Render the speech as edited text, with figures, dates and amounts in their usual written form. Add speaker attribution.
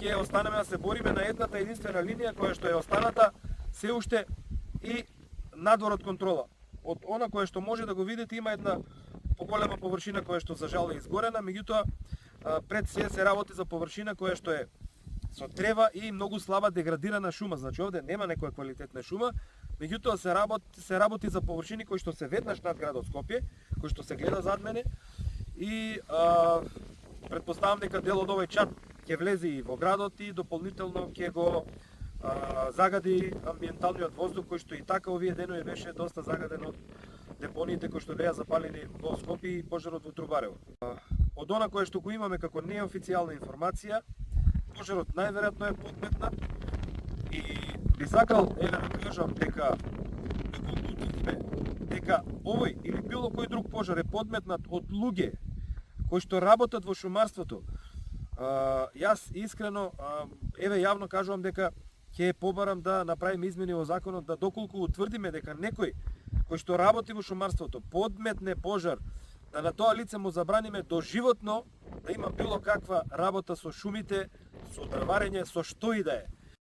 Speaker 1: ќе останеме да се бориме на едната единствена линија која што е останата се уште и надвор од контрола. Од она кое што може да го видите има една поголема површина која што за жал е изгорена, меѓутоа пред се работи за површина која што е со трева и многу слаба деградирана шума. Значи овде нема некоја квалитетна шума, меѓутоа се работи за површини кои што се веднаш над градот Скопје, кои што се гледа зад мене и претпоставам дека дел од овој чад ќе влезе и во градот и дополнително ќе го загади амбиенталниот воздух кој што и така овие денови беше доста загаден од депониите кои што беа запалени во Скопје и пожарот во Трубарево. Од она кое што го имаме како неофицијална информација, пожарот најверојатно е подметнат и би сакал да кажам дека овој или било кој друг пожар е подметнат од луѓе кои што работат во шумарството. Јас искрено јавно кажувам дека ќе побарам да направиме измени во законот, да доколку утврдиме дека некој кој што работи во шумарството подметне пожар, да на тоа лице му забраниме доживотно да има било каква работа со шумите, со дрварење, со што и да е.